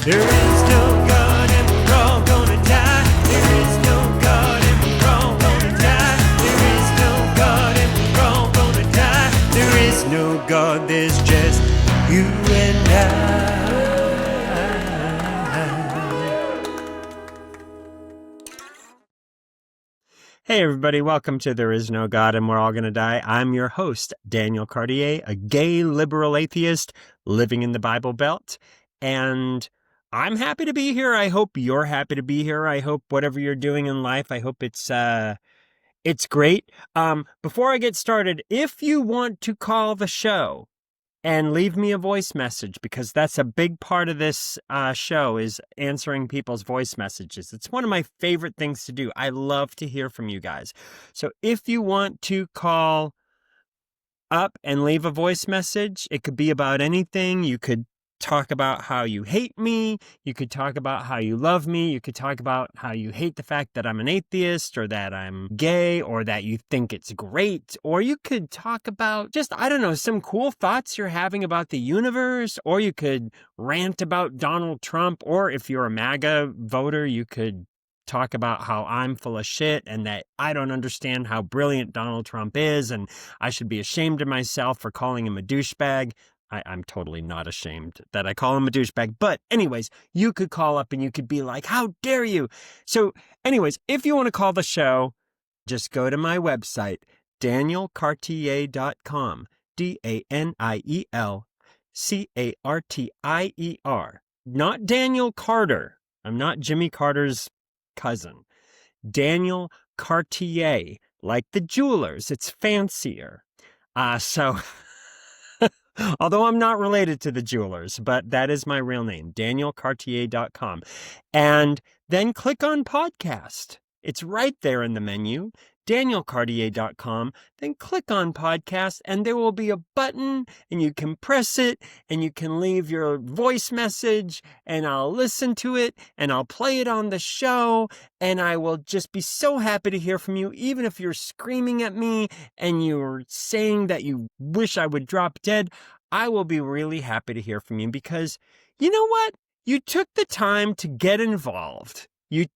There is no God and we're all gonna die. There is no God and we're all gonna die. There is no God and we're all gonna die. There is no God, there's just you and I. Hey everybody, welcome to There Is No God and We're All Gonna Die. I'm your host, Daniel Cartier, a gay liberal atheist living in the Bible Belt. And I'm happy to be here. I hope you're happy to be here. I hope whatever you're doing in life, I hope it's great. Before I get started, if you want to call the show and leave me a voice message, because that's a big part of this show, is answering people's voice messages. It's one of my favorite things to do. I love to hear from you guys. So if you want to call up and leave a voice message, it could be about anything. You could talk about how you hate me. You could talk about how you love me. You could talk about how you hate the fact that I'm an atheist or that I'm gay or that you think it's great. Or you could talk about just, I don't know, some cool thoughts you're having about the universe. Or you could rant about Donald Trump. Or if you're a MAGA voter, you could talk about how I'm full of shit and that I don't understand how brilliant Donald Trump is and I should be ashamed of myself for calling him a douchebag. I'm totally not ashamed that I call him a douchebag. But anyways, you could call up and you could be like, how dare you? So anyways, if you want to call the show, just go to my website, danielcartier.com, DanielCartier. Not Daniel Carter. I'm not Jimmy Carter's cousin. Daniel Cartier, like the jewelers. It's fancier. Although I'm not related to the jewelers, but that is my real name, danielcartier.com. And then click on podcast. It's right there in the menu, danielcartier.com. Then click on podcast and there will be a button and you can press it and you can leave your voice message and I'll listen to it and I'll play it on the show and I will just be so happy to hear from you, even if you're screaming at me and you're saying that you wish I would drop dead. I will be really happy to hear from you because you know what? You took the time to get involved.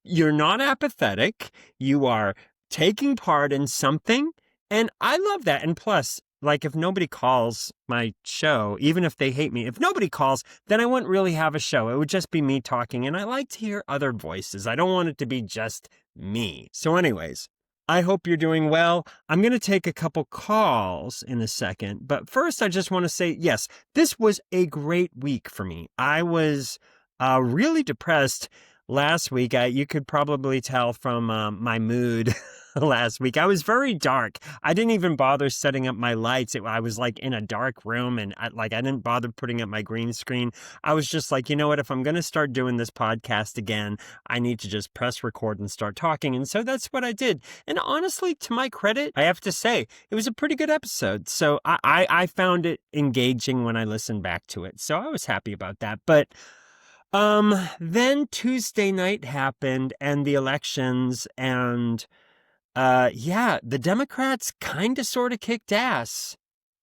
You're not apathetic. You are taking part in something. And I love that. And plus, like if nobody calls my show, even if they hate me, if nobody calls, then I wouldn't really have a show. It would just be me talking. And I like to hear other voices. I don't want it to be just me. So anyways, I hope you're doing well. I'm going to take a couple calls in a second. But first, I just want to say, yes, this was a great week for me. I was really depressed last week. You could probably tell from my mood last week. I was very dark. I didn't even bother setting up my lights. I was like in a dark room and I didn't bother putting up my green screen. I was just like, you know what? If I'm going to start doing this podcast again, I need to just press record and start talking. And so that's what I did. And honestly, to my credit, I have to say it was a pretty good episode. So I found it engaging when I listened back to it. So I was happy about that. But then Tuesday night happened and the elections and, the Democrats kind of sort of kicked ass.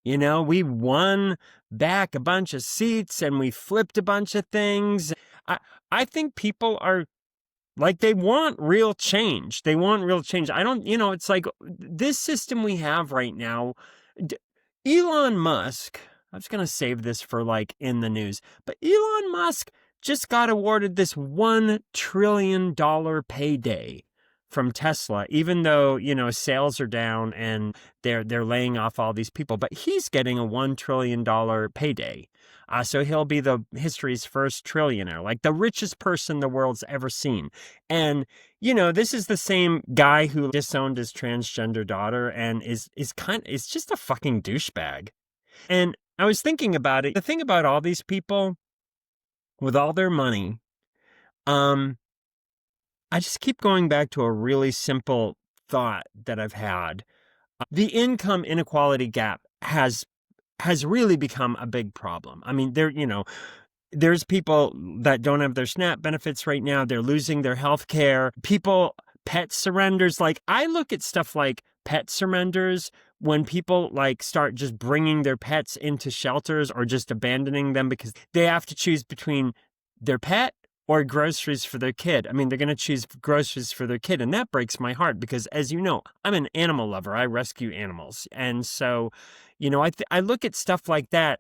You know, we won back a bunch of seats and we flipped a bunch of things. I think people are like, they want real change. They want real change. It's like this system we have right now. Elon Musk, I was going to save this for like in the news, but Elon Musk just got awarded this $1 trillion payday from Tesla, even though, sales are down and they're laying off all these people, but he's getting a $1 trillion payday. So he'll be history's first trillionaire, like the richest person the world's ever seen. And, this is the same guy who disowned his transgender daughter and is just a fucking douchebag. And I was thinking about it. The thing about all these people with all their money, I just keep going back to a really simple thought that I've had. The income inequality gap has really become a big problem. I mean, there's people that don't have their SNAP benefits right now. They're losing their health care. Pet surrenders. Like, I look at stuff like pet surrenders when people start just bringing their pets into shelters or just abandoning them because they have to choose between their pet or groceries for their kid. I mean, they're going to choose groceries for their kid. And that breaks my heart because, as you know, I'm an animal lover. I rescue animals. And so, I look at stuff like that.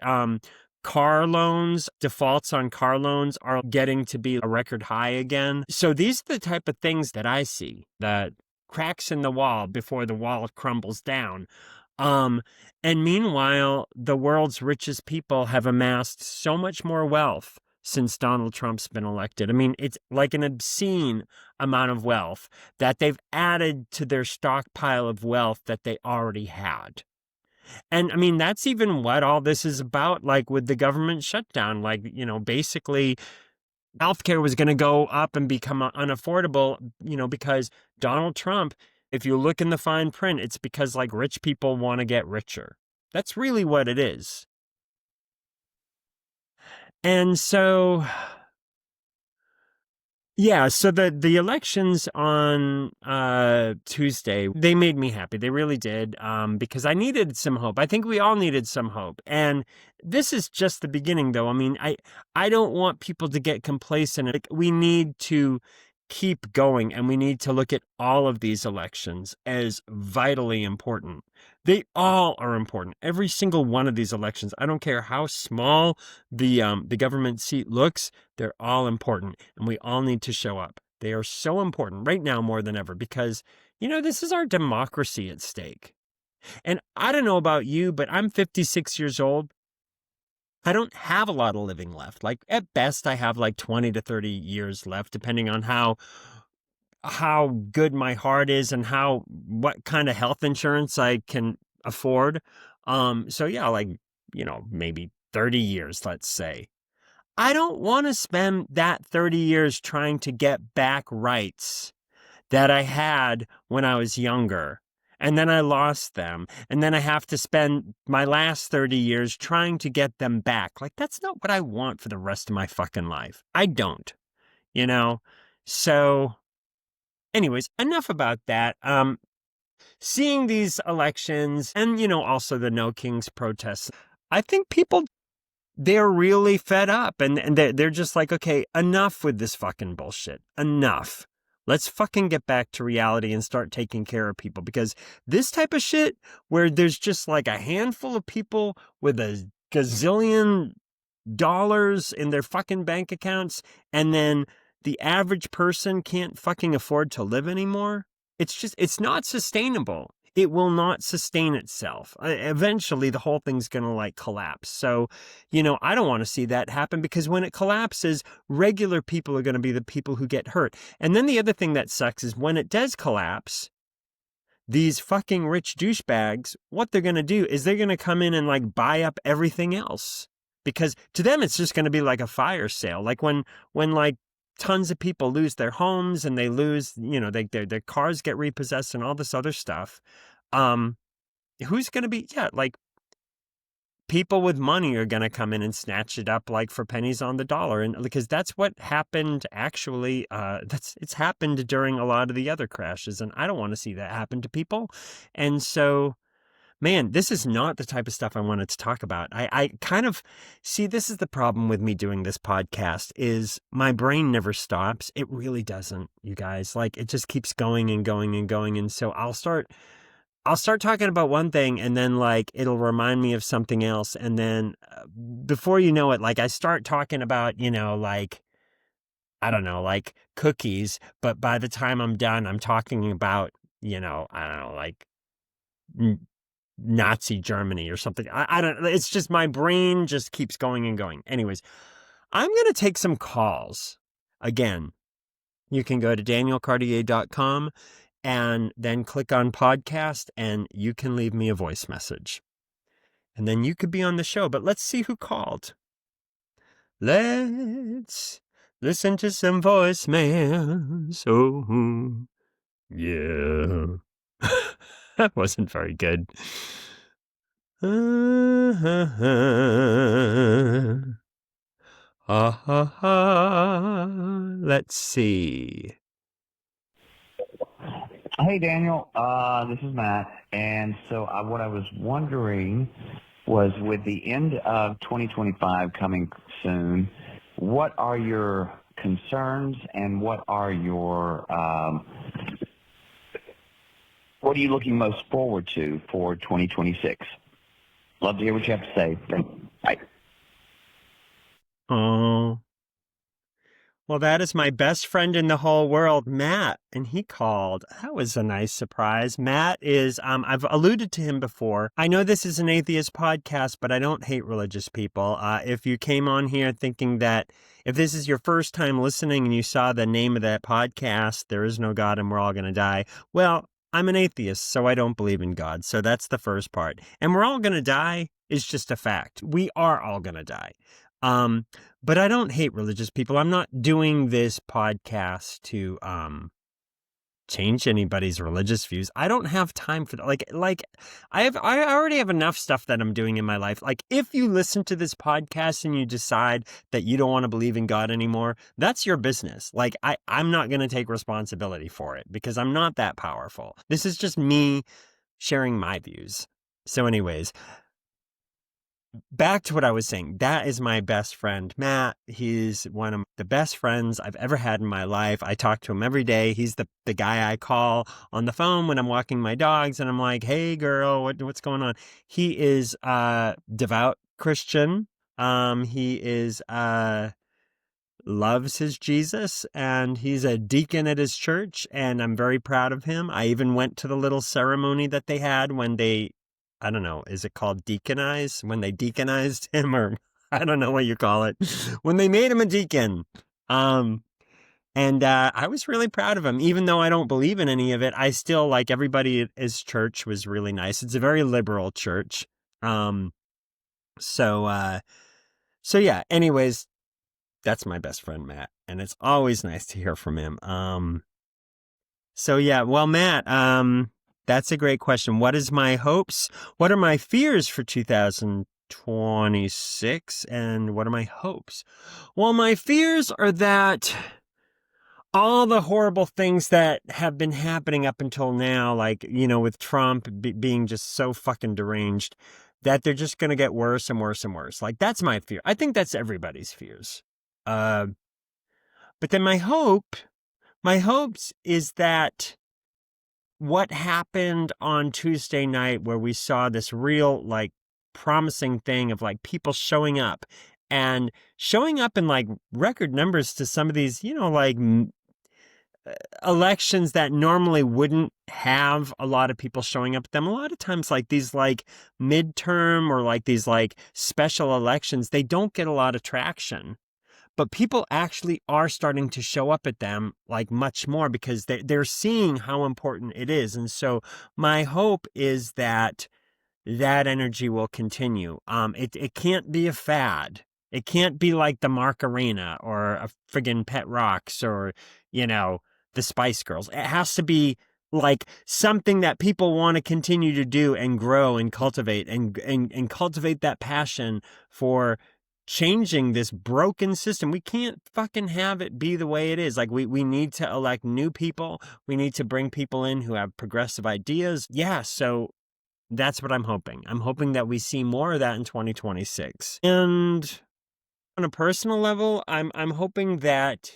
Car loans, defaults on car loans are getting to be a record high again. So these are the type of things that I see, the cracks in the wall before the wall crumbles down. And meanwhile, the world's richest people have amassed so much more wealth since Donald Trump's been elected. I mean, it's like an obscene amount of wealth that they've added to their stockpile of wealth that they already had. And I mean, that's even what all this is about, like with the government shutdown. Like, basically, healthcare was going to go up and become unaffordable, because Donald Trump, if you look in the fine print, it's because like rich people want to get richer. That's really what it is. And so, yeah, so the elections on Tuesday, they made me happy. They really did, because I needed some hope. I think we all needed some hope. And this is just the beginning, though. I mean, I don't want people to get complacent. Like, we need to keep going, and we need to look at all of these elections as vitally important. They all are important. Every single one of these elections, I don't care how small the government seat looks, they're all important, and we all need to show up. They are so important right now more than ever because, this is our democracy at stake. And I don't know about you, but I'm 56 years old. I don't have a lot of living left. Like, at best, I have like 20 to 30 years left, depending on how good my heart is and what kind of health insurance I can afford. So yeah, like, maybe 30 years, let's say. I don't want to spend that 30 years trying to get back rights that I had when I was younger. And then I lost them. And then I have to spend my last 30 years trying to get them back. Like, that's not what I want for the rest of my fucking life. I don't, So anyways, enough about that. Seeing these elections and, also the No Kings protests, I think people, they're really fed up and they're just like, okay, enough with this fucking bullshit. Enough. Let's fucking get back to reality and start taking care of people, because this type of shit where there's just like a handful of people with a gazillion dollars in their fucking bank accounts and then the average person can't fucking afford to live anymore. It's not sustainable. It will not sustain itself. Eventually, the whole thing's going to like collapse. So, I don't want to see that happen, because when it collapses, regular people are going to be the people who get hurt. And then the other thing that sucks is when it does collapse, these fucking rich douchebags, what they're going to do is they're going to come in and like buy up everything else, because to them, it's just going to be like a fire sale. Like when like tons of people lose their homes and they lose, their cars get repossessed and all this other stuff. Who's going to be, like people with money are going to come in and snatch it up like for pennies on the dollar. And because that's what happened actually, it's happened during a lot of the other crashes. And I don't want to see that happen to people. And so, man, this is not the type of stuff I wanted to talk about. I kind of see, this is the problem with me doing this podcast, is my brain never stops. It really doesn't, you guys. Like, it just keeps going and going and going. And so I'll start talking about one thing and then like it'll remind me of something else. And then before you know it, like I start talking about, like, I don't know, like cookies. But by the time I'm done, I'm talking about, I don't know, like Nazi Germany or something. I don't, it's just my brain just keeps going and going. Anyways, I'm going to take some calls. Again, you can go to danielcartier.com and then click on podcast and you can leave me a voice message. And then you could be on the show. But let's see who called. Let's listen to some voicemails. Oh, yeah. That wasn't very good. Let's see. Hey, Daniel. This is Matt. And so what I was wondering was, with the end of 2025 coming soon, what are your concerns and what are you looking most forward to for 2026? Love to hear what you have to say. Bye. Oh, well, that is my best friend in the whole world, Matt, and he called. That was a nice surprise. Matt is, I've alluded to him before. I know this is an atheist podcast, but I don't hate religious people. If you came on here thinking that if this is your first time listening and you saw the name of that podcast, There Is No God and We're All Gonna Die, well, I'm an atheist, so I don't believe in God. So that's the first part. And we're all gonna die is just a fact. We are all gonna die. But I don't hate religious people. I'm not doing this podcast to change anybody's religious views. I don't have time for that. I already have enough stuff that I'm doing in my life. Like, if you listen to this podcast and you decide that you don't want to believe in God anymore, that's your business. Like, I'm not going to take responsibility for it because I'm not that powerful. This is just me sharing my views. So anyways, back to what I was saying. That is my best friend, Matt. He's one of the best friends I've ever had in my life. I talk to him every day. He's the guy I call on the phone when I'm walking my dogs and I'm like, hey girl, what's going on? He is a devout Christian. He is loves his Jesus, and he's a deacon at his church, and I'm very proud of him. I even went to the little ceremony that they had when they, I don't know, is it called deaconize? When they deaconized him, or I don't know what you call it, when they made him a deacon. And I was really proud of him. Even though I don't believe in any of it, I still, like, everybody at his church was really nice. It's a very liberal church. So yeah, anyways, that's my best friend, Matt. And it's always nice to hear from him. So yeah, well, Matt, that's a great question. What is my hopes? What are my fears for 2026? And what are my hopes? Well, my fears are that all the horrible things that have been happening up until now, like, with Trump being just so fucking deranged, that they're just going to get worse and worse and worse. Like, that's my fear. I think that's everybody's fears. But then my hopes is that what happened on Tuesday night, where we saw this real, like, promising thing of, like, people showing up in, like, record numbers to some of these, like, elections that normally wouldn't have a lot of people showing up at them. A lot of times, like, these, like, midterm or, like, these, like, special elections, they don't get a lot of traction. But people actually are starting to show up at them, like, much more, because they're seeing how important it is. And so my hope is that energy will continue. It can't be a fad. It can't be like the Macarena or a friggin' Pet Rocks or, the Spice Girls. It has to be like something that people want to continue to do and grow and cultivate and cultivate that passion for changing this broken system. We can't fucking have it be the way it is. Like, we need to elect new people. We need to bring people in who have progressive ideas. Yeah, so that's what I'm hoping. I'm hoping that we see more of that in 2026. And on a personal level, I'm hoping that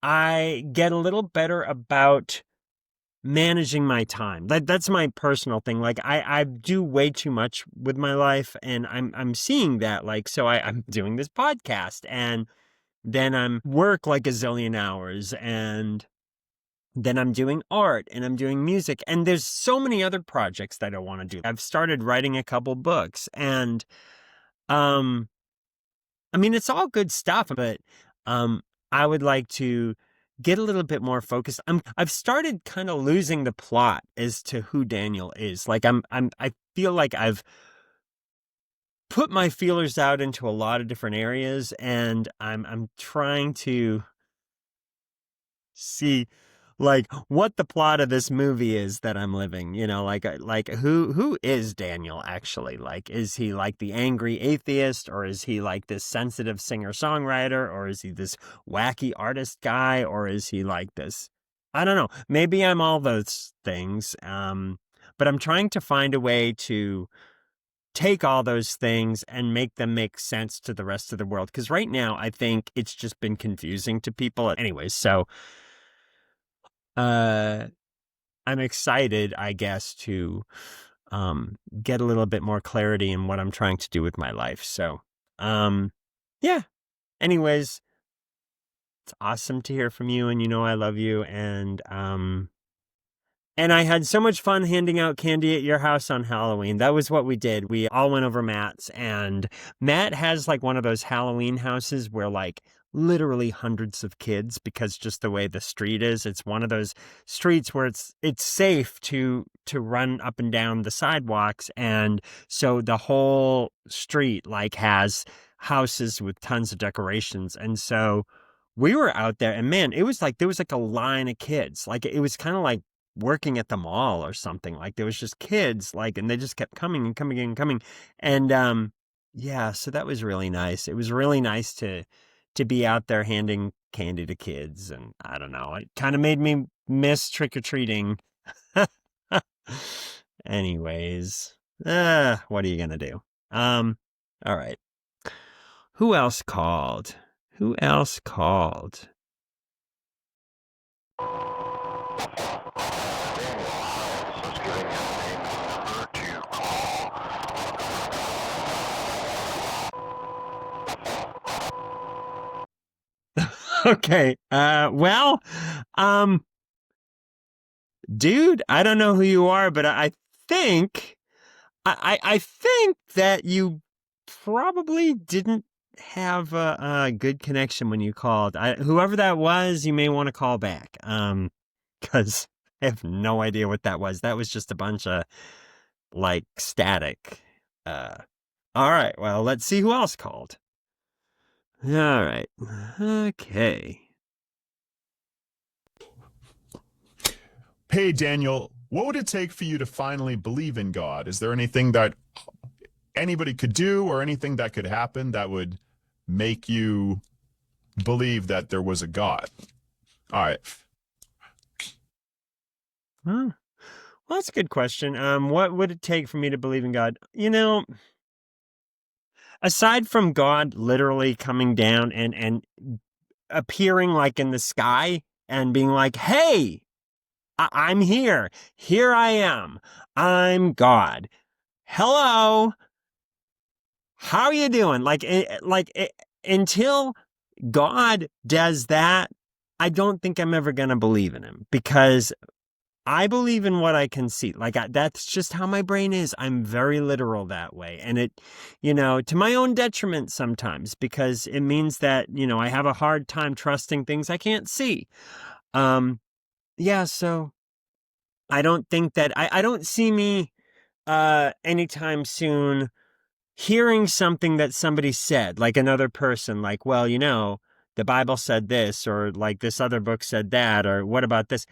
I get a little better about managing my time. That's my personal thing. Like, I do way too much with my life, and I'm seeing that. Like, so I'm doing this podcast, and then I'm work like a zillion hours, and then I'm doing art, and I'm doing music, and there's so many other projects that I want to do. I've started writing a couple books, and I mean, it's all good stuff, but I would like to get a little bit more focused. I've started kind of losing the plot as to who Daniel is. Like, I feel like I've put my feelers out into a lot of different areas, and I'm trying to see, like, what the plot of this movie is that I'm living, like who is Daniel actually? Like, is he like the angry atheist, or is he like this sensitive singer-songwriter, or is he this wacky artist guy, or is he like this, I don't know, maybe I'm all those things. But I'm trying to find a way to take all those things and make them make sense to the rest of the world. Because right now, I think it's just been confusing to people. Anyways, so I'm excited, I guess, to get a little bit more clarity in what I'm trying to do with my life. So, yeah. Anyways, it's awesome to hear from you, and you know I love you, and I had so much fun handing out candy at your house on Halloween. That was what we did. We all went over Matt's, and Matt has like one of those Halloween houses where like literally hundreds of kids, because just the way the street is, it's one of those streets where it's safe to run up and down the sidewalks. And so the whole street like has houses with tons of decorations. And so we were out there, and man, it was like there was like a line of kids. Like it was kind of like working at the mall or something. Like there was just kids, like, and they just kept coming and coming and coming. And yeah, so that was really nice. It was really nice to be out there handing candy to kids. And I don't know, it kind of made me miss trick-or-treating. Anyways, what are you gonna do? All right. Who else called? Okay. Well, dude, I don't know who you are, but I think I think that you probably didn't have a good connection when you called. Whoever that was, you may want to call back. Because I have no idea what that was. That was just a bunch of like static. All right. Well, let's see who else called. All right. Okay. Hey, Daniel, what would it take for you to finally believe in God? Is there anything that anybody could do or anything that could happen that would make you believe that there was a God? All right. Well, that's a good question. What would it take for me to believe in God? You know, aside from God literally coming down and appearing like in the sky and being like, hey, I'm here. Here I am. I'm God. Hello. How are you doing? Until God does that, I don't think I'm ever going to believe in him, because I believe in what I can see. That's just how my brain is. I'm very literal that way. And it, to my own detriment sometimes, because it means that, I have a hard time trusting things I can't see. Yeah, so I don't think that I don't see me anytime soon hearing something that somebody said, like another person, like, well, the Bible said this, or like this other book said that, or what about this?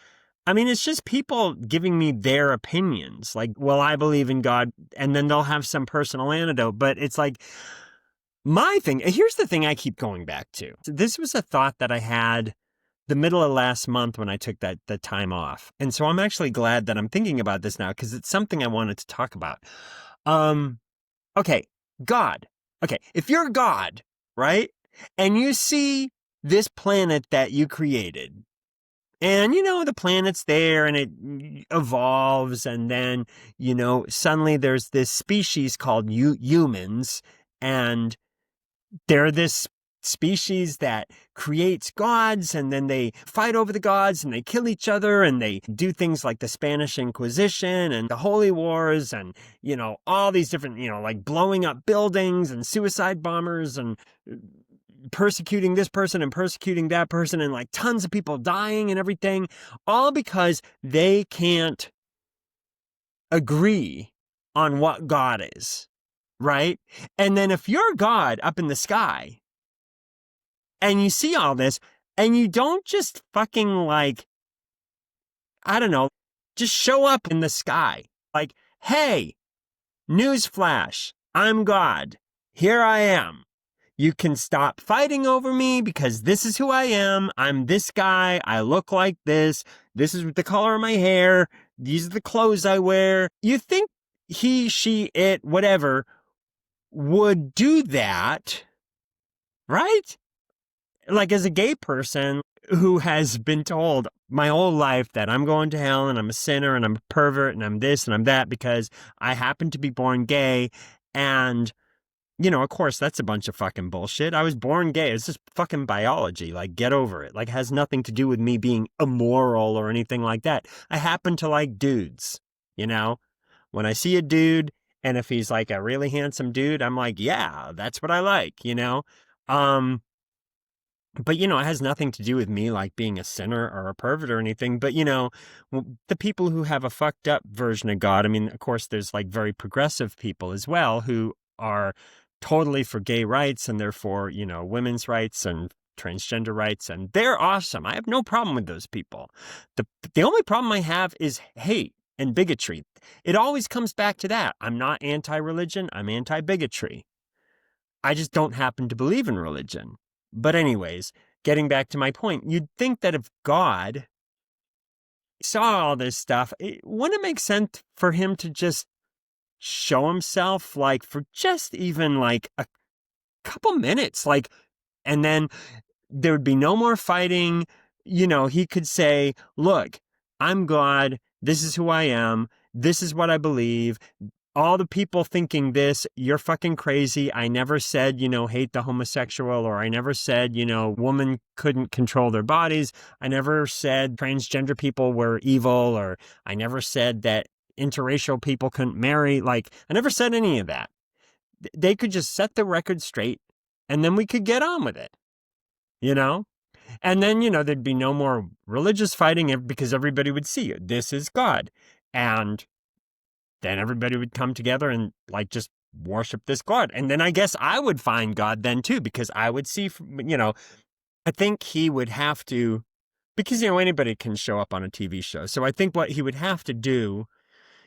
I mean, it's just people giving me their opinions. Like, well, I believe in God, and then they'll have some personal anecdote. But it's like, my thing, here's the thing I keep going back to. This was a thought that I had the middle of last month when I took the time off. And so I'm actually glad that I'm thinking about this now, because it's something I wanted to talk about. Okay, God. Okay, if you're God, right? And you see this planet that you created, and, the planet's there and it evolves. And then, suddenly there's this species called humans. And they're this species that creates gods. And then they fight over the gods and they kill each other. And they do things like the Spanish Inquisition and the Holy Wars. And, all these different, like blowing up buildings and suicide bombers and persecuting this person and persecuting that person, and like tons of people dying and everything, all because they can't agree on what God is, right? And then if you're God up in the sky and you see all this, and you don't just fucking like, I don't know, just show up in the sky like, hey, newsflash, I'm God. Here I am. You can stop fighting over me because this is who I am. I'm this guy. I look like this. This is the color of my hair. These are the clothes I wear. You think he, she, it, whatever would do that, right? Like, as a gay person who has been told my whole life that I'm going to hell and I'm a sinner and I'm a pervert and I'm this and I'm that because I happen to be born gay. And, of course, that's a bunch of fucking bullshit. I was born gay. It's just fucking biology. Like, get over it. Like, it has nothing to do with me being immoral or anything like that. I happen to like dudes, When I see a dude, and if he's like a really handsome dude, I'm like, yeah, that's what I like, But, it has nothing to do with me like being a sinner or a pervert or anything. But, the people who have a fucked up version of God, I mean, of course, there's like very progressive people as well who are totally for gay rights and therefore, women's rights and transgender rights. And they're awesome. I have no problem with those people. The only problem I have is hate and bigotry. It always comes back to that. I'm not anti-religion. I'm anti-bigotry. I just don't happen to believe in religion. But anyways, getting back to my point, you'd think that if God saw all this stuff, wouldn't it make sense for him to just show himself like for just even like a couple minutes, like, and then there would be no more fighting. He could say, look, I'm God. This is who I am. This is what I believe. All the people thinking this, you're fucking crazy. I never said, hate the homosexual, or I never said, women couldn't control their bodies. I never said transgender people were evil, or I never said that interracial people couldn't marry. Like, I never said any of that. They could just set the record straight and then we could get on with it, And then, there'd be no more religious fighting because everybody would see it. This is God. And then everybody would come together and like just worship this God. And then I guess I would find God then too, because I would see, I think he would have to, because, anybody can show up on a TV show. So I think what he would have to do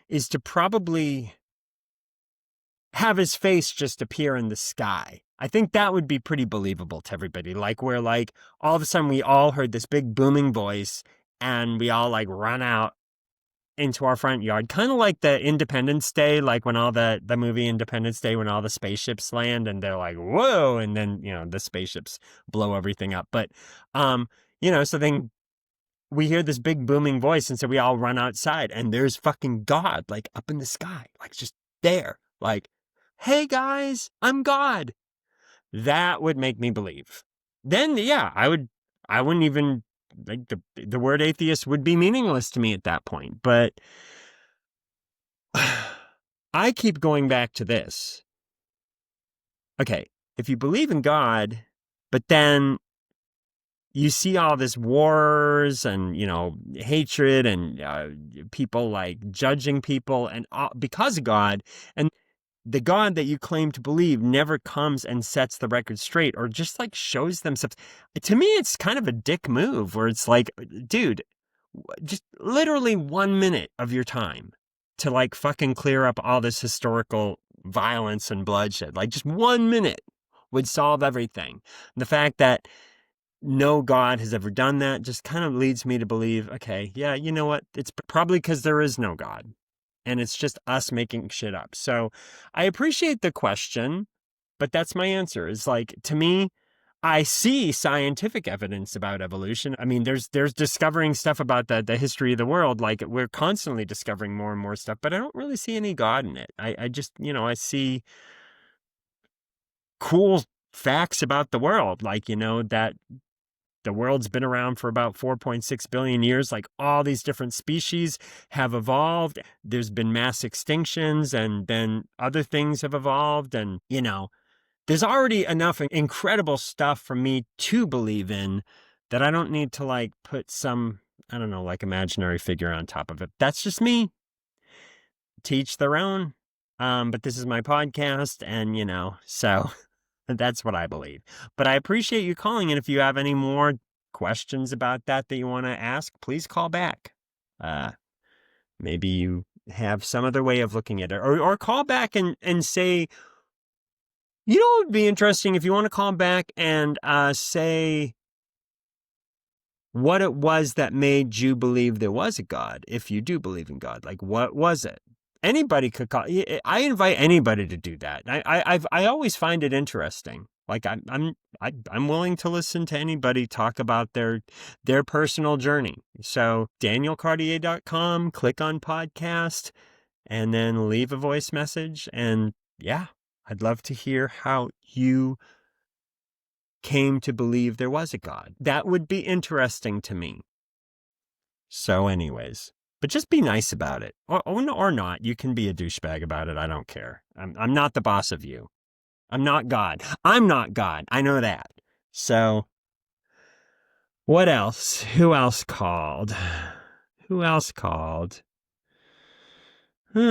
is to probably have his face just appear in the sky. I think that would be pretty believable to everybody. Like, where like all of a sudden we all heard this big booming voice and we all like run out into our front yard, kind of like the Independence Day, like when all the movie Independence Day, when all the spaceships land and they're like, whoa, and then, the spaceships blow everything up. But, so then we hear this big booming voice, and so we all run outside, and there's fucking God, like up in the sky, like just there, like, hey guys, I'm God. That would make me believe. Then, yeah, I wouldn't even, like, the word atheist would be meaningless to me at that point. But I keep going back to this. Okay, if you believe in God, but then you see all this wars and, hatred and people like judging people and because of God, and the God that you claim to believe never comes and sets the record straight or just like shows themselves. To me, it's kind of a dick move where it's like, dude, just literally 1 minute of your time to like fucking clear up all this historical violence and bloodshed. Like just 1 minute would solve everything. And the fact that no God has ever done that just kind of leads me to believe, okay, yeah, you know what? It's probably because there is no God. And it's just us making shit up. So I appreciate the question, but that's my answer. Is like, to me, I see scientific evidence about evolution. I mean, there's discovering stuff about the history of the world. Like, we're constantly discovering more and more stuff, but I don't really see any God in it. I just, I see cool facts about the world. Like, that the world's been around for about 4.6 billion years. Like, all these different species have evolved. There's been mass extinctions, and then other things have evolved. And, there's already enough incredible stuff for me to believe in that I don't need to like put some, I don't know, like imaginary figure on top of it. That's just me. Teach their own. But this is my podcast, and, so that's what I believe. But I appreciate you calling. And if you have any more questions about that you want to ask, please call back. Maybe you have some other way of looking at it, or call back and say, it would be interesting if you want to call back and say what it was that made you believe there was a God, if you do believe in God. Like, what was it? anybody could call. I invite anybody to do that. I always find it interesting. Like I'm willing to listen to anybody talk about their personal journey. So danielcartier.com, click on podcast, and then leave a voice message. And yeah, I'd love to hear how you came to believe there was a God. That would be interesting to me. So anyways, but just be nice about it. Or not. You can be a douchebag about it. I don't care. I'm not the boss of you. I'm not God. I'm not God. I know that. So what else? Who else called? Who else called? Can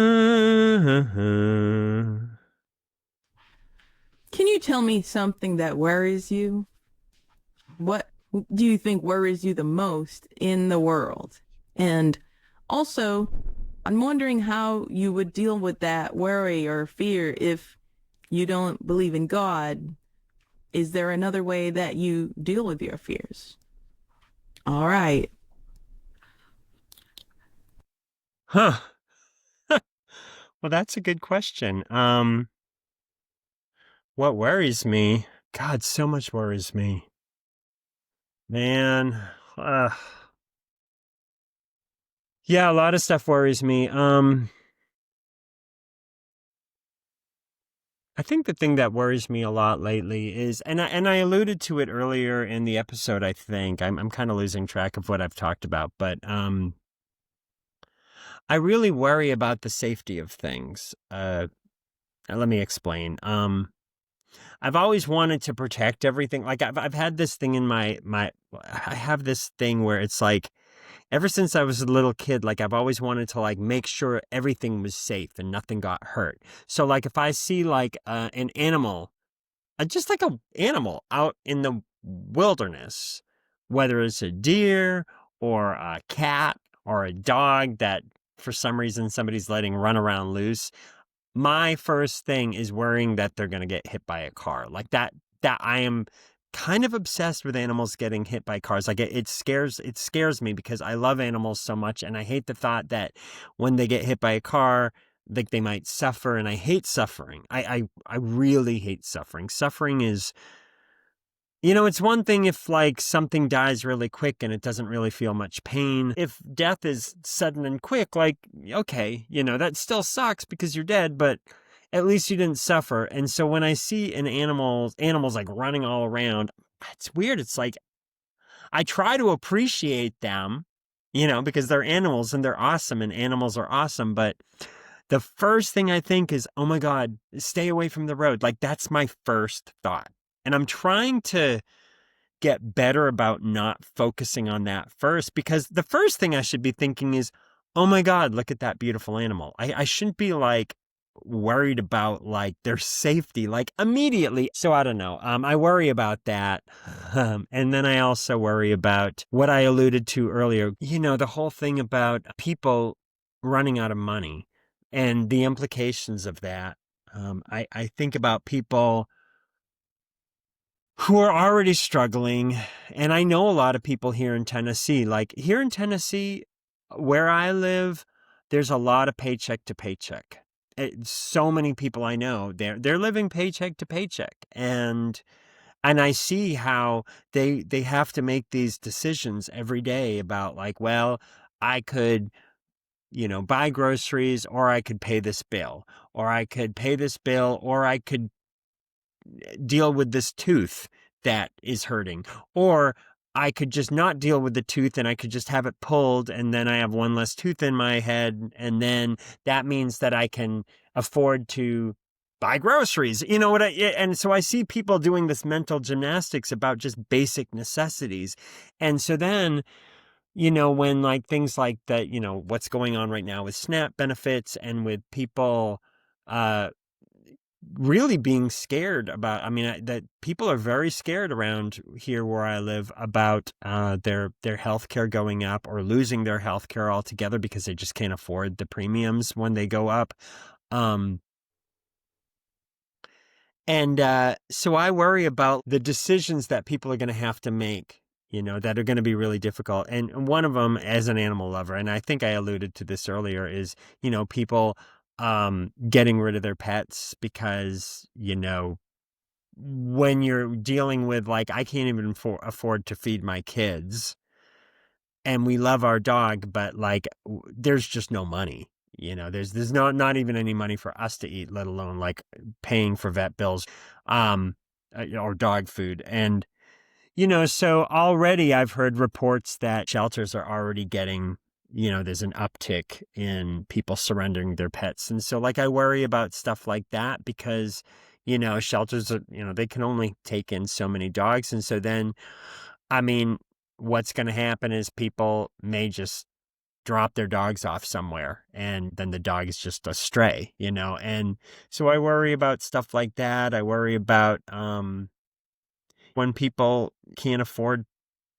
you tell me something that worries you? What do you think worries you the most in the world? And also, I'm wondering how you would deal with that worry or fear if you don't believe in God. Is there another way that you deal with your fears? All right. Huh. Well, that's a good question. What worries me? God, so much worries me. Man, yeah, a lot of stuff worries me. I think the thing that worries me a lot lately is, and I alluded to it earlier in the episode. I think I'm kind of losing track of what I've talked about, but I really worry about the safety of things. Let me explain. I've always wanted to protect everything. Like I've had this thing in my I have this thing where it's like, ever since I was a little kid, like I've always wanted to like make sure everything was safe and nothing got hurt. So like if I see like an animal, just like a animal out in the wilderness, whether it's a deer or a cat or a dog that for some reason somebody's letting run around loose, my first thing is worrying that they're going to get hit by a car. Like that I am kind of obsessed with animals getting hit by cars. Like it scares me because I love animals so much, and I hate the thought that when they get hit by a car, like they might suffer, and I hate suffering. I really hate suffering. Suffering is, it's one thing if like something dies really quick and it doesn't really feel much pain. If death is sudden and quick, like, okay, that still sucks because you're dead, but at least you didn't suffer. And so when I see animals like running all around, it's weird. It's like, I try to appreciate them, because they're animals and they're awesome and animals are awesome. But the first thing I think is, oh my God, stay away from the road. Like that's my first thought. And I'm trying to get better about not focusing on that first, because the first thing I should be thinking is, oh my God, look at that beautiful animal. I shouldn't be like worried about like their safety, like immediately. So I don't know. I worry about that. And then I also worry about what I alluded to earlier, the whole thing about people running out of money and the implications of that. I think about people who are already struggling. And I know a lot of people here in Tennessee. Like here in Tennessee, where I live, there's a lot of paycheck to paycheck. So many people I know, they're living paycheck to paycheck. And I see how they have to make these decisions every day about like, well, I could, buy groceries, or I could pay this bill, or I could pay this bill, or I could deal with this tooth that is hurting, or I could just not deal with the tooth and I could just have it pulled, and then I have one less tooth in my head, and then that means that I can afford to buy groceries. And so I see people doing this mental gymnastics about just basic necessities. And so then, when like things like that, what's going on right now with SNAP benefits and with people really being scared about, that people are very scared around here where I live about their healthcare going up or losing their healthcare altogether because they just can't afford the premiums when they go up. So I worry about the decisions that people are going to have to make, that are going to be really difficult. And one of them, as an animal lover, and I think I alluded to this earlier, is, people getting rid of their pets because, when you're dealing with, like, I can't even afford to feed my kids, and we love our dog, but, like, there's just no money. There's not even any money for us to eat, let alone, like, paying for vet bills, or dog food. And, so already I've heard reports that shelters are already getting, there's an uptick in people surrendering their pets. And so, like, I worry about stuff like that because, shelters are, they can only take in so many dogs. And so then, I mean, what's going to happen is people may just drop their dogs off somewhere and then the dog is just a stray, and so I worry about stuff like that. I worry about, when people can't afford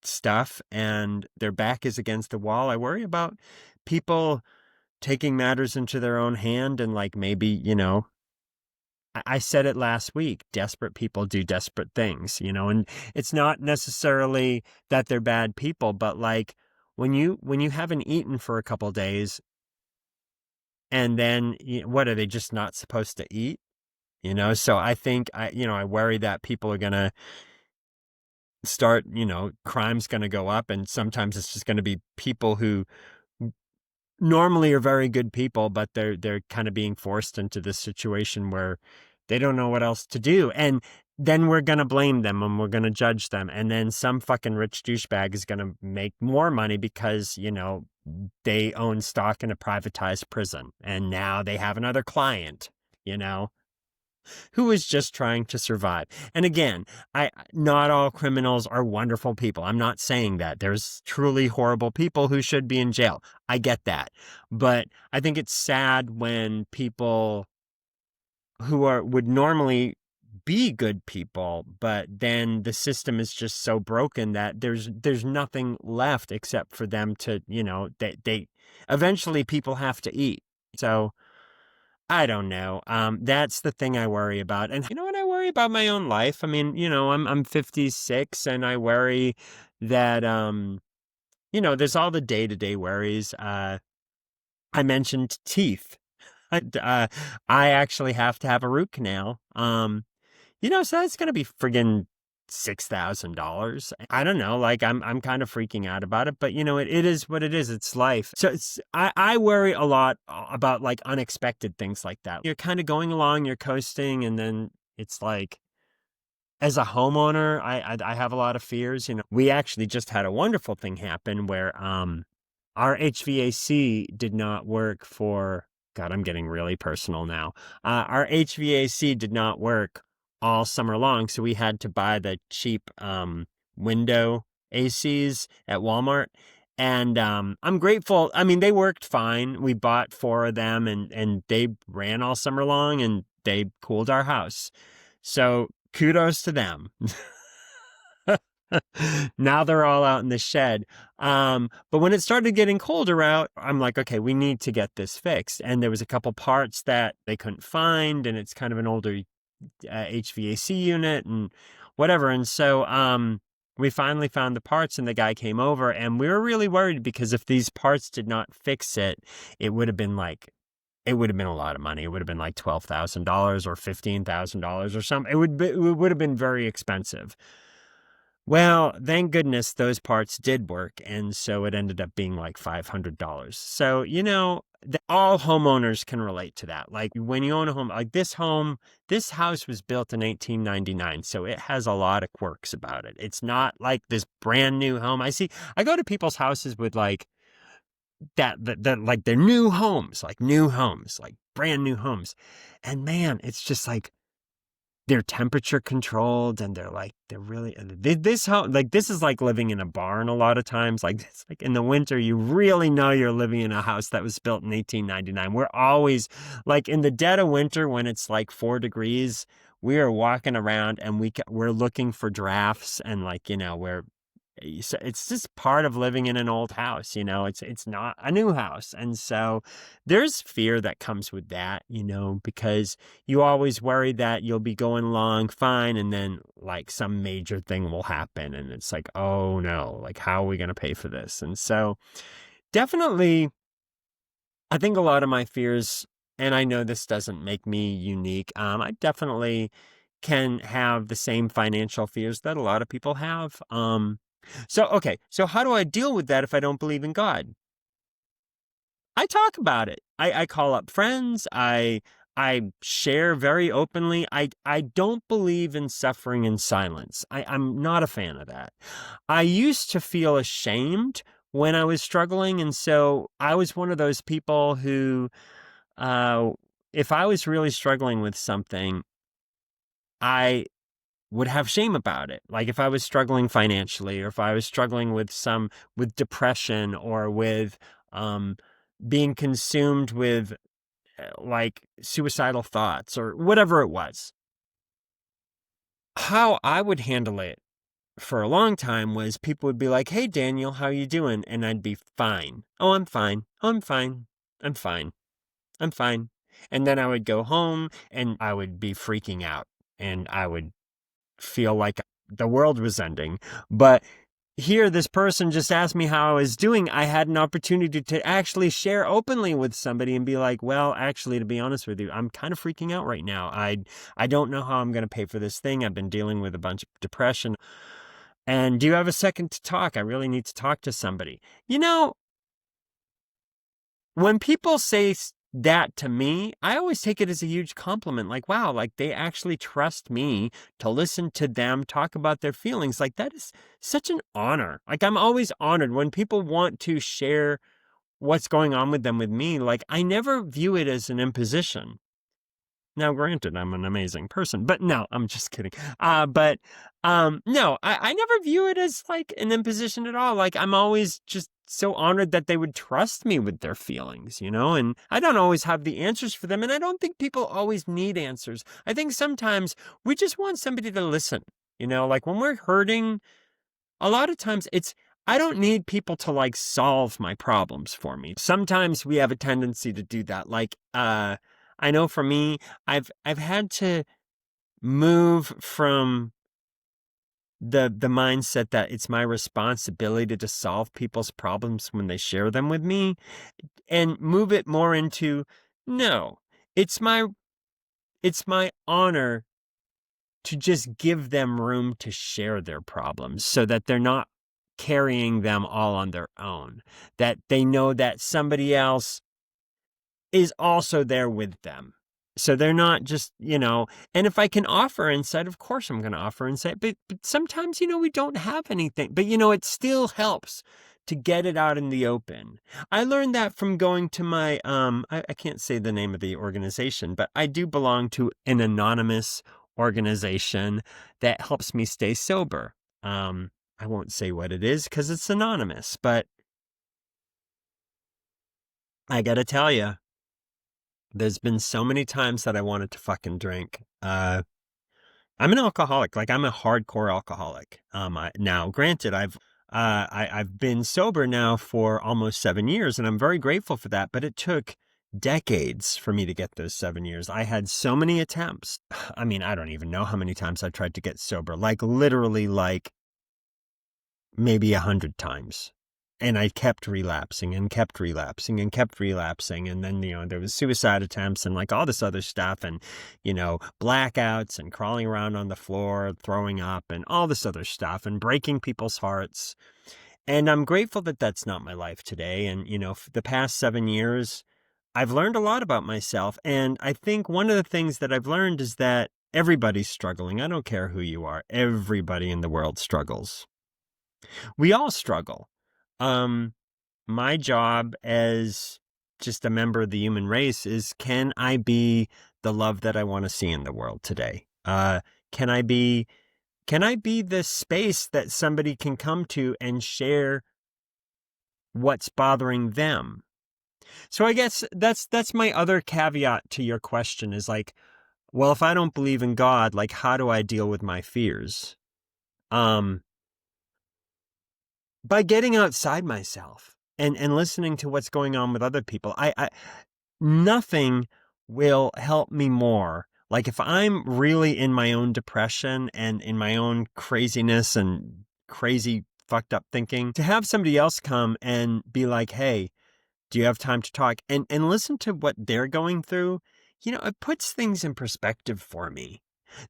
stuff and their back is against the wall. I worry about people taking matters into their own hand and, like, maybe, I said it last week, desperate people do desperate things, and it's not necessarily that they're bad people, but, like, when you haven't eaten for a couple days and then what are they just not supposed to eat? So I think I worry that people are going to start, crime's going to go up, and sometimes it's just going to be people who normally are very good people, but they're kind of being forced into this situation where they don't know what else to do. And then we're going to blame them and we're going to judge them. And then some fucking rich douchebag is going to make more money because, they own stock in a privatized prison. And now they have another client, who is just trying to survive. And again, not all criminals are wonderful people. I'm not saying that. There's truly horrible people who should be in jail. I get that. But I think it's sad when people who would normally be good people, but then the system is just so broken that there's nothing left except for them to, they eventually people have to eat. So I don't know. That's the thing I worry about. And what I worry about my own life. I mean, I'm 56 and I worry that, there's all the day-to-day worries. I mentioned teeth. I actually have to have a root canal. So that's going to be friggin' $6,000. I don't know. Like, I'm kind of freaking out about it, but it is what it is. It's life. So I worry a lot about, like, unexpected things like that. You're kind of going along, you're coasting, and then it's like, as a homeowner, I have a lot of fears. We actually just had a wonderful thing happen where, our HVAC did not work for, God, I'm getting really personal now. Our HVAC did not work all summer long, so we had to buy the cheap window ACs at Walmart. And I'm grateful. I mean, they worked fine. We bought 4 of them and they ran all summer long and they cooled our house. So kudos to them. Now they're all out in the shed. But when it started getting colder out, I'm like, okay, we need to get this fixed. And there was a couple parts that they couldn't find, and it's kind of an older HVAC unit and whatever. And so we finally found the parts, and the guy came over, and we were really worried because if these parts did not fix it, it would have been a lot of money. It would have been like $12,000 or $15,000 or something. It would have been very expensive. Well, thank goodness those parts did work, and so it ended up being like $500. So, all homeowners can relate to that. Like, when you own a home, like this house was built in 1899, so it has a lot of quirks about it. It's not like this brand new home. I go to people's houses with like that like they're new homes, like brand new homes. And man, it's just like, they're temperature controlled and they're really, this home, like, this is like living in a barn a lot of times. Like, it's like in the winter, you really know you're living in a house that was built in 1899. We're always like in the dead of winter when it's like 4 degrees, we are walking around and we're looking for drafts and it's just part of living in an old house, it's not a new house. And so there's fear that comes with that, because you always worry that you'll be going along fine and then like some major thing will happen and it's like, oh no, like, how are we going to pay for this? And so definitely, I think a lot of my fears and I know this doesn't make me unique. I definitely can have the same financial fears that a lot of people have. Okay, so how do I deal with that if I don't believe in God? I talk about it. I call up friends. I share very openly. I don't believe in suffering in silence. I'm not a fan of that. I used to feel ashamed when I was struggling, and so I was one of those people who, uh, if I was really struggling with something, I would have shame about it. Like if I was struggling financially, or if I was struggling with depression, or with being consumed with like suicidal thoughts, or whatever it was. How I would handle it for a long time was people would be like, "Hey Daniel, how you doing?" And I'd be fine. "Oh, I'm fine. Oh, I'm fine. I'm fine. I'm fine." And then I would go home and I would be freaking out, and I would feel like the world was ending. But here, this person just asked me how I was doing. I had an opportunity to actually share openly with somebody and be like, "Well, actually, to be honest with you, I'm kind of freaking out right now. I don't know how I'm going to pay for this thing. I've been dealing with a bunch of depression. And do you have a second to talk? I really need to talk to somebody." When people say that to me, I always take it as a huge compliment. Like, wow, like they actually trust me to listen to them talk about their feelings. Like, that is such an honor. Like, I'm always honored when people want to share what's going on with them with me. Like, I never view it as an imposition. Now, granted, I'm an amazing person, but no, I'm just kidding. No, I never view it as like an imposition at all. Like, I'm always just so honored that they would trust me with their feelings, and I don't always have the answers for them. And I don't think people always need answers. I think sometimes we just want somebody to listen, like when we're hurting, a lot of times I don't need people to like solve my problems for me. Sometimes we have a tendency to do that. Like, I know for me, I've had to move from the mindset that it's my responsibility to solve people's problems when they share them with me, and move it more into, no, it's my honor to just give them room to share their problems so that they're not carrying them all on their own, that they know that somebody else is also there with them. So they're not just, and if I can offer insight, of course I'm going to offer insight. But sometimes, we don't have anything. But, it still helps to get it out in the open. I learned that from going to my, I can't say the name of the organization, but I do belong to an anonymous organization that helps me stay sober. I won't say what it is because it's anonymous, but I got to tell you, there's been so many times that I wanted to fucking drink. I'm an alcoholic. Like, I'm a hardcore alcoholic. Now, granted, I've been sober now for almost 7 years, and I'm very grateful for that. But it took decades for me to get those 7 years. I had so many attempts. I mean, I don't even know how many times I tried to get sober. Like, literally, like maybe 100 times. And I kept relapsing and kept relapsing and kept relapsing. And then, there was suicide attempts and like all this other stuff, and, blackouts and crawling around on the floor, throwing up and all this other stuff, and breaking people's hearts. And I'm grateful that that's not my life today. And, for the past 7 years, I've learned a lot about myself. And I think one of the things that I've learned is that everybody's struggling. I don't care who you are. Everybody in the world struggles. We all struggle. My job as just a member of the human race is, can I be the love that I want to see in the world today? Can I be the space that somebody can come to and share what's bothering them? So I guess that's my other caveat to your question is like, well, if I don't believe in God, like, how do I deal with my fears? By getting outside myself and listening to what's going on with other people. Nothing will help me more. Like, if I'm really in my own depression and in my own craziness and crazy fucked up thinking, to have somebody else come and be like, "Hey, Do you have time to talk? And listen to what they're going through. It puts things in perspective for me.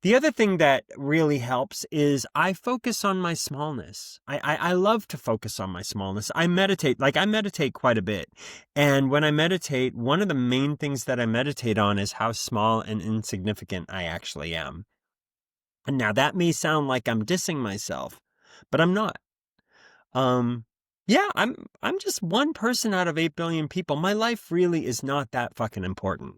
The other thing that really helps is I focus on my smallness. I love to focus on my smallness. I meditate quite a bit. And when I meditate, one of the main things that I meditate on is how small and insignificant I actually am. And now that may sound like I'm dissing myself, but I'm not. Yeah, I'm just one person out of 8 billion people. My life really is not that fucking important.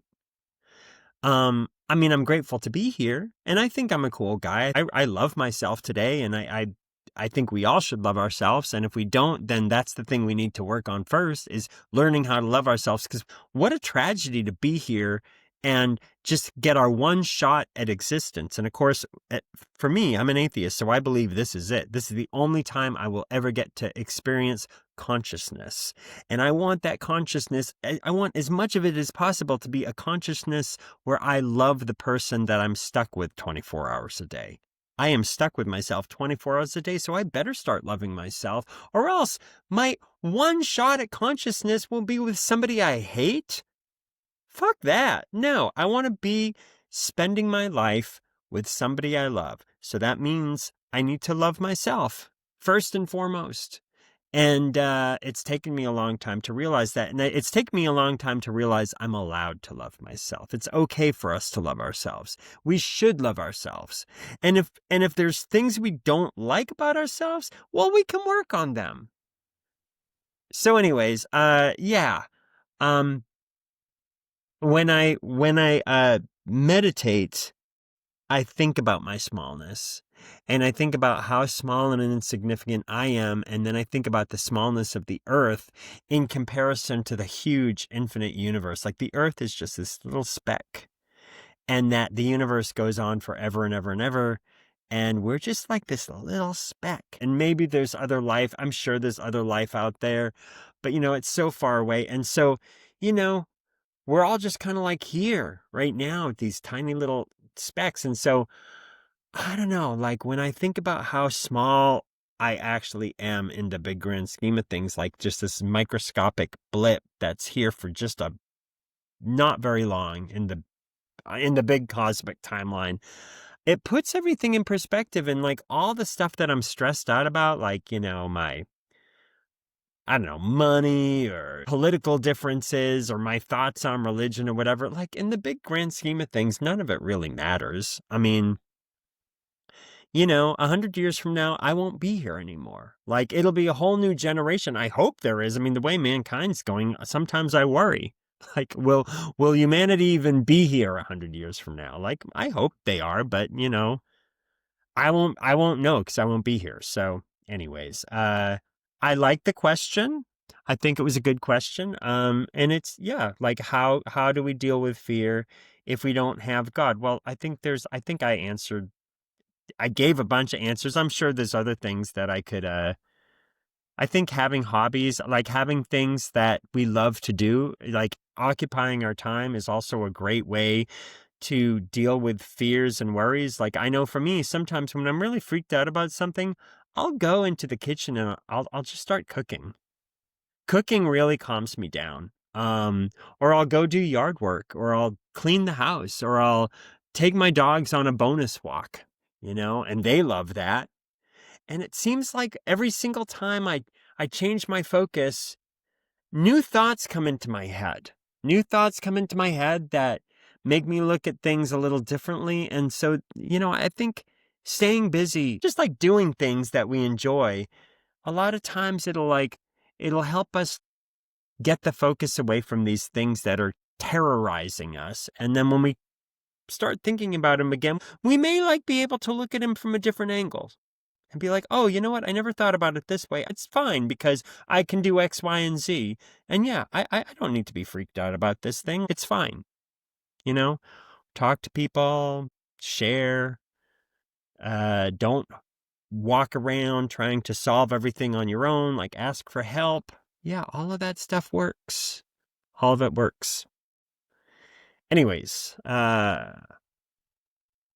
I'm grateful to be here, and I think I'm a cool guy. I love myself today, and I think we all should love ourselves. And if we don't, then that's the thing we need to work on first, is learning how to love ourselves. Because what a tragedy to be here and just get our one shot at existence. And of course, for me, I'm an atheist, so I believe this is it. This is the only time I will ever get to experience consciousness. And I want that consciousness, I want as much of it as possible to be a consciousness where I love the person that I'm stuck with 24 hours a day. I am stuck with myself 24 hours a day, so I better start loving myself, or else my one shot at consciousness will be with somebody I hate. Fuck that. No, I want to be spending my life with somebody I love. So that means I need to love myself first and foremost. And it's taken me a long time to realize that. And it's taken me a long time to realize I'm allowed to love myself. It's okay for us to love ourselves. We should love ourselves. And if there's things we don't like about ourselves, well, we can work on them. So anyways, yeah. When I meditate, I think about my smallness, and I think about how small and insignificant I am, and then I think about the smallness of the earth in comparison to the huge infinite universe. Like, the earth is just this little speck, and that the universe goes on forever and ever and ever, and we're just like this little speck. And maybe there's other life. I'm sure there's other life out there, but it's so far away. And so, we're all just kind of like here right now, these tiny little specks. And so, I don't know, like when I think about how small I actually am in the big grand scheme of things, like just this microscopic blip that's here for just a not very long in the big cosmic timeline, it puts everything in perspective. And like all the stuff that I'm stressed out about, like, my, I don't know, money or political differences or my thoughts on religion or whatever, like in the big grand scheme of things, none of it really matters. I mean, 100 years from now, I won't be here anymore. Like, it'll be a whole new generation. I hope there is. I mean, the way mankind's going, sometimes I worry. Like, will humanity even be here 100 years from now? Like, I hope they are, but I won't know because I won't be here. So anyways, I like the question. I think it was a good question. And it's, yeah, like how do we deal with fear if we don't have God? Well, I think I gave a bunch of answers. I'm sure there's other things that I could, I think having hobbies, like having things that we love to do, like occupying our time, is also a great way to deal with fears and worries. Like, I know for me, sometimes when I'm really freaked out about something, I'll go into the kitchen and I'll just start cooking. Cooking really calms me down. Or I'll go do yard work, or I'll clean the house, or I'll take my dogs on a bonus walk, and they love that. And it seems like every single time I change my focus, new thoughts come into my head. New thoughts come into my head that make me look at things a little differently. And so, I think staying busy, just like doing things that we enjoy, a lot of times it'll help us get the focus away from these things that are terrorizing us. And then when we start thinking about them again, we may be able to look at them from a different angle. And be like, oh, you know what? I never thought about it this way. It's fine because I can do X, Y, and Z. And yeah, I don't need to be freaked out about this thing. It's fine. Talk to people, share. Don't walk around trying to solve everything on your own. Like, ask for help. Yeah, all of that stuff works. All of it works. Anyways,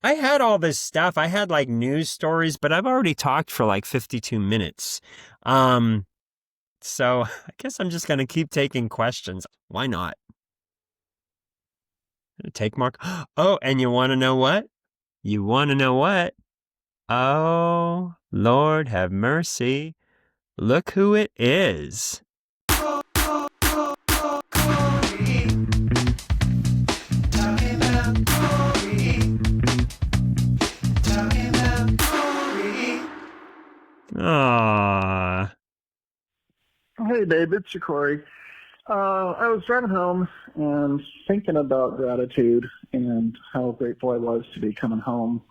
I had all this stuff. I had news stories, but I've already talked for 52 minutes. So I guess I'm just going to keep taking questions. Why not? Take Mark. Oh, and you want to know what? You want to know what? Oh, Lord have mercy. Look who it is. Aww. Hey, babe, it's Corey. I was driving home and thinking about gratitude and how grateful I was to be coming home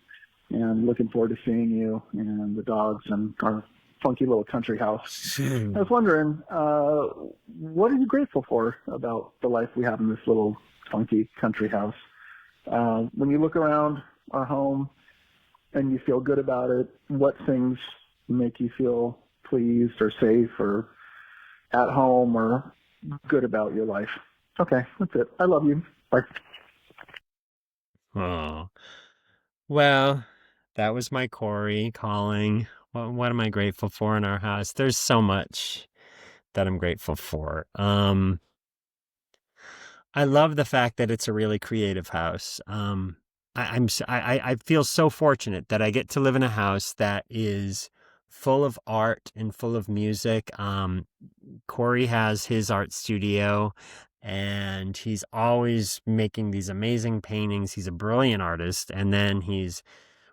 and looking forward to seeing you and the dogs and our funky little country house. I was wondering, what are you grateful for about the life we have in this little funky country house? When you look around our home and you feel good about it, what things make you feel pleased or safe or at home or good about your life? Okay, that's it. I love you. Bye. Oh, well, that was my Corey calling. What am I grateful for in our house? There's so much that I'm grateful for. I love the fact that it's a really creative house. I feel so fortunate that I get to live in a house that is full of art and full of music. Corey has his art studio, and he's always making these amazing paintings. He's a brilliant artist, and then he's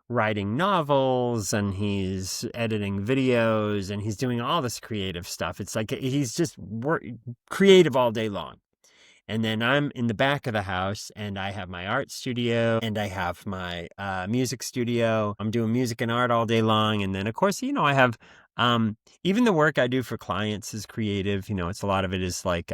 writing novels, and he's editing videos, and he's doing all this creative stuff. It's like he's just creative all day long. And then I'm in the back of the house, and I have my art studio, and I have my music studio. I'm doing music and art all day long. And then, of course, I have even the work I do for clients is creative. It's a lot of it is like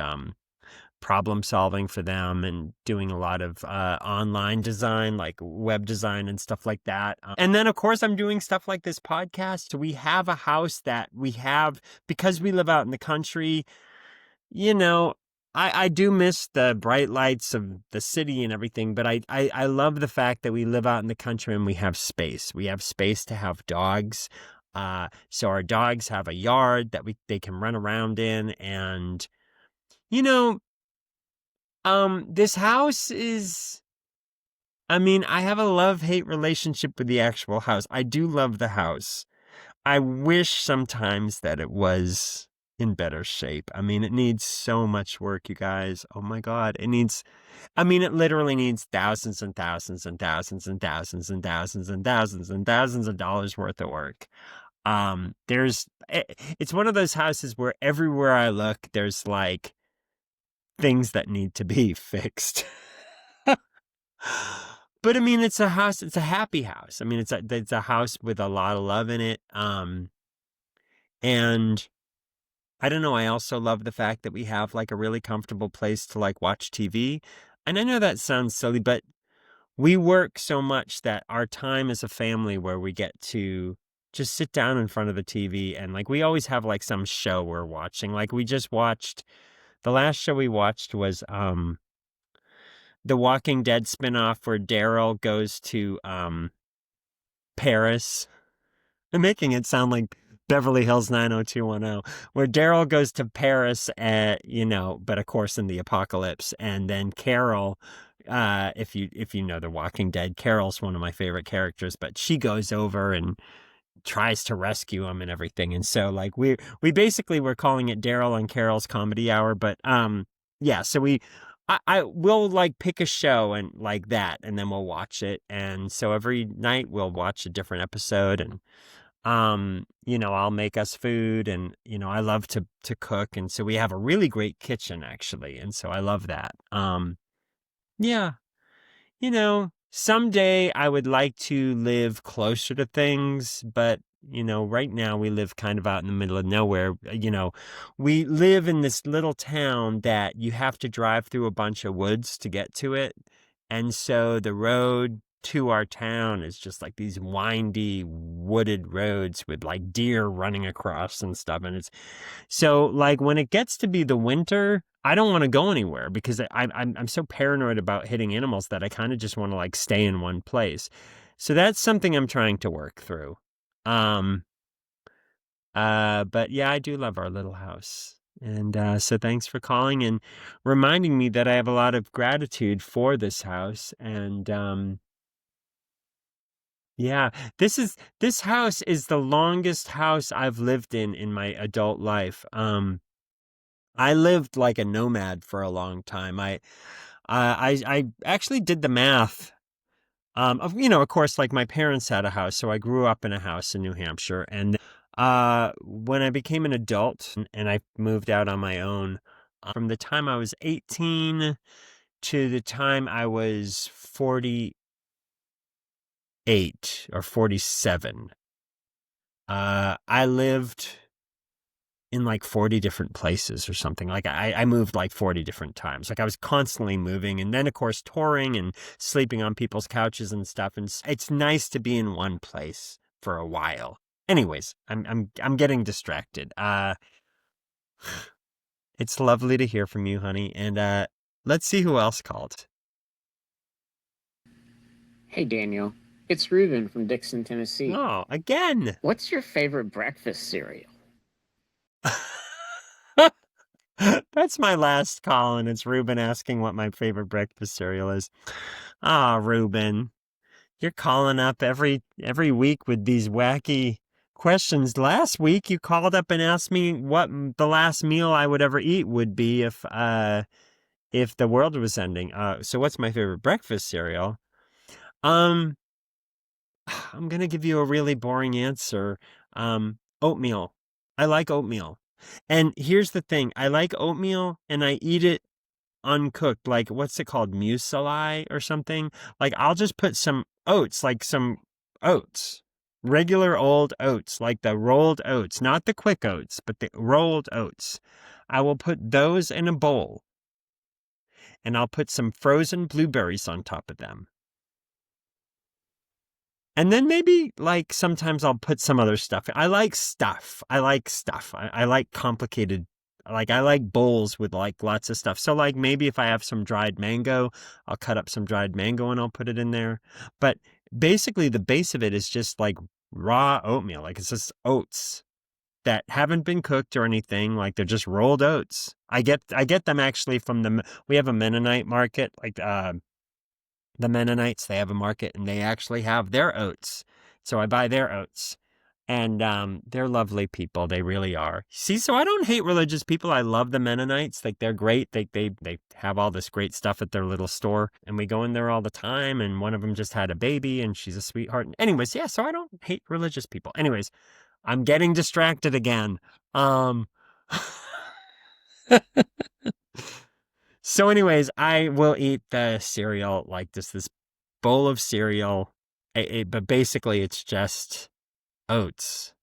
problem solving for them and doing a lot of online design, like web design and stuff like that. And then, of course, I'm doing stuff like this podcast. We have a house that we have because we live out in the country. I do miss the bright lights of the city and everything, but I love the fact that we live out in the country and we have space. We have space to have dogs. So our dogs have a yard that they can run around in. And, this house is, I have a love-hate relationship with the actual house. I do love the house. I wish sometimes that it was in better shape. It needs so much work, you guys. Oh my God. It literally needs thousands and thousands and thousands and thousands and thousands and thousands and thousands of dollars worth of work. It's one of those houses where everywhere I look, there's like things that need to be fixed. But it's a house, it's a happy house. It's a house with a lot of love in it. And I don't know, I also love the fact that we have like a really comfortable place to like watch TV. And I know that sounds silly, but we work so much that our time as a family where we get to just sit down in front of the TV and like we always have like some show we're watching. Like we just watched, the last show we watched was the Walking Dead spinoff where Daryl goes to Paris. I'm making it sound like Beverly Hills 90210, where Daryl goes to Paris, but of course in the apocalypse. And then Carol, if you know The Walking Dead, Carol's one of my favorite characters, but she goes over and tries to rescue him and everything. And so like we basically we're calling it Daryl and Carol's Comedy Hour, but yeah, so I will like pick a show and like that, and then we'll watch it. And so every night we'll watch a different episode, and I'll make us food, and I love to cook, and so we have a really great kitchen actually, and so I love that. Yeah, someday I would like to live closer to things, but right now we live kind of out in the middle of nowhere. We live in this little town that you have to drive through a bunch of woods to get to it. And so the road to our town is just like these windy wooded roads with like deer running across and stuff. And it's so like when it gets to be the winter, I don't want to go anywhere because I'm so paranoid about hitting animals that I kind of just want to like stay in one place. So that's something I'm trying to work through. But yeah, I do love our little house. And so thanks for calling and reminding me that I have a lot of gratitude for this house. And yeah, this house is the longest house I've lived in my adult life. I lived like a nomad for a long time. I actually did the math. Of course, like my parents had a house, so I grew up in a house in New Hampshire. And when I became an adult and I moved out on my own, from the time I was 18 to the time I was 48 or 47, I lived in like 40 different places or something. Like I moved like 40 different times. Like I was constantly moving, and then of course touring and sleeping on people's couches and stuff. And it's nice to be in one place for a while. Anyways, I'm getting distracted. It's lovely to hear from you, honey. And let's see who else called. Hey, Daniel. It's Reuben from Dixon, Tennessee. Oh, again. What's your favorite breakfast cereal? That's my last call, and it's Reuben asking what my favorite breakfast cereal is. Ah, Reuben, you're calling up every week with these wacky questions. Last week, you called up and asked me what the last meal I would ever eat would be if the world was ending. So what's my favorite breakfast cereal? I'm gonna give you a really boring answer. Oatmeal. I like oatmeal. And here's the thing. I like oatmeal and I eat it uncooked. Like, what's it called? Muesli or something? Like, I'll just put some oats, like some oats. Regular old oats, like the rolled oats. Not the quick oats, but the rolled oats. I will put those in a bowl. And I'll put some frozen blueberries on top of them. And then maybe, like, sometimes I'll put some other stuff. I like stuff. I like complicated, like, I like bowls with, like, lots of stuff. So, like, maybe if I have some dried mango, I'll cut up some dried mango and I'll put it in there. But basically, the base of it is just, like, raw oatmeal. Like, it's just oats that haven't been cooked or anything. Like, they're just rolled oats. I get them actually from we have a Mennonite market, like, the Mennonites, they have a market and they actually have their oats. So I buy their oats. And they're lovely people. They really are. See, so I don't hate religious people. I love the Mennonites. Like, they're great. They have all this great stuff at their little store. And we go in there all the time. And one of them just had a baby and she's a sweetheart. Anyways, yeah, so I don't hate religious people. Anyways, I'm getting distracted again. So anyways, I will eat the cereal, like this bowl of cereal, but basically it's just oats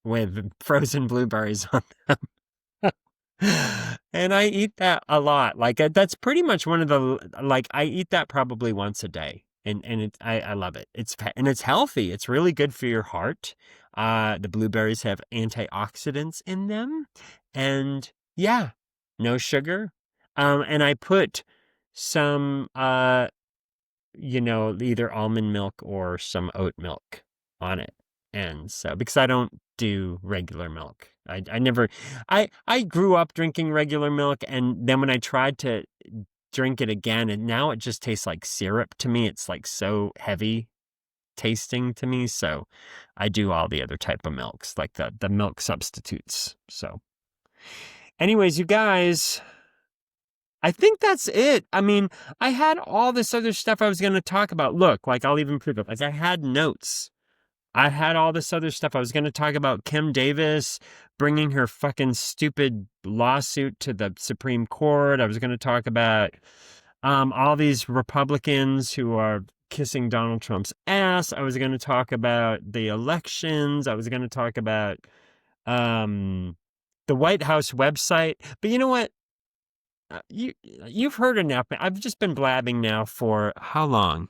with frozen blueberries on them. And I eat that a lot. Like, that's pretty much one of the, like, I eat that probably once a day. And I love it. It's healthy. It's really good for your heart. The blueberries have antioxidants in them. And yeah, no sugar. And I put some, either almond milk or some oat milk on it. And so, because I don't do regular milk, I grew up drinking regular milk. And then when I tried to drink it again, and now it just tastes like syrup to me. It's like so heavy tasting to me. So I do all the other type of milks, like the milk substitutes. So anyways, you guys, I think that's it. I mean, I had all this other stuff I was going to talk about. Look, like, I'll even prove it. Like, I had notes. I had all this other stuff. I was going to talk about Kim Davis bringing her fucking stupid lawsuit to the Supreme Court. I was going to talk about all these Republicans who are kissing Donald Trump's ass. I was going to talk about the elections. I was going to talk about the White House website. But you know what? You've heard enough. I've just been blabbing now for how long?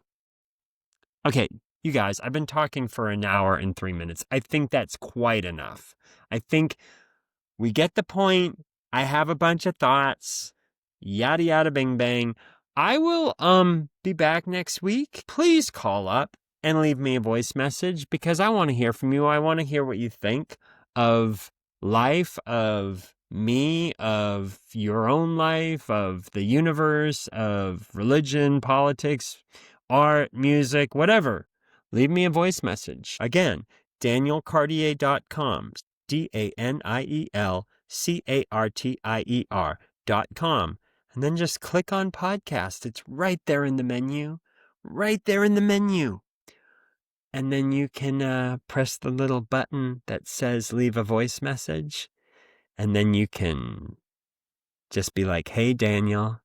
Okay, you guys, I've been talking for an hour and 3 minutes. I think that's quite enough. I think we get the point. I have a bunch of thoughts. Yada yada bing bang. I will be back next week. Please call up and leave me a voice message because I want to hear from you. I want to hear what you think. of life, of me, of your own life, of the universe, of religion, politics, art, music, whatever, leave me a voice message. Again, danielcartier.com, DanielCartier.com. And then just click on podcast. It's right there in the menu. Right there in the menu. And then you can press the little button that says leave a voice message. And then you can just be like, hey, Daniel,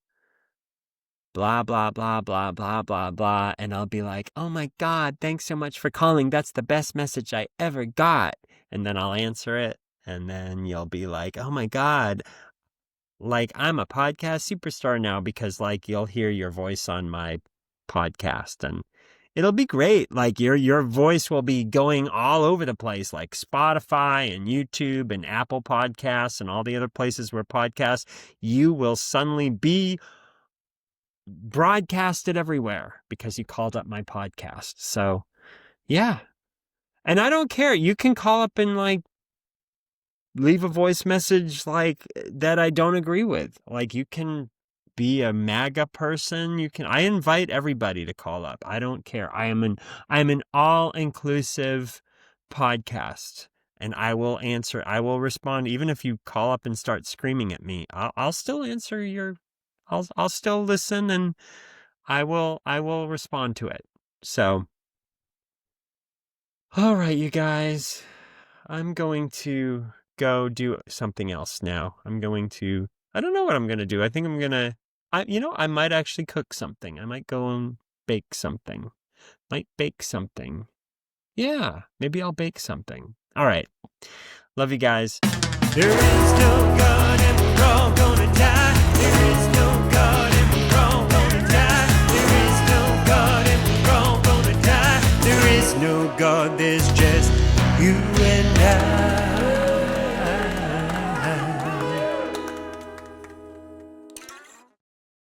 blah, blah, blah, blah, blah, blah, blah. And I'll be like, oh my God, thanks so much for calling. That's the best message I ever got. And then I'll answer it. And then you'll be like, oh my God, like I'm a podcast superstar now because like you'll hear your voice on my podcast and it'll be great. Like your voice will be going all over the place, like Spotify and YouTube and Apple Podcasts and all the other places where podcasts, you will suddenly be broadcasted everywhere because you called up my podcast. So yeah. And I don't care. You can call up and like leave a voice message like that I don't agree with. Like you can be a MAGA person. I invite everybody to call up. I don't care. I am an all-inclusive podcast and I will answer. I will respond. Even if you call up and start screaming at me, I'll still answer I'll still listen and I will respond to it. So, all right, you guys, I'm going to go do something else now. I don't know what I'm going to do. I think I might actually cook something. I might go and bake something. Yeah, maybe I'll bake something. All right. Love you guys. There is still God.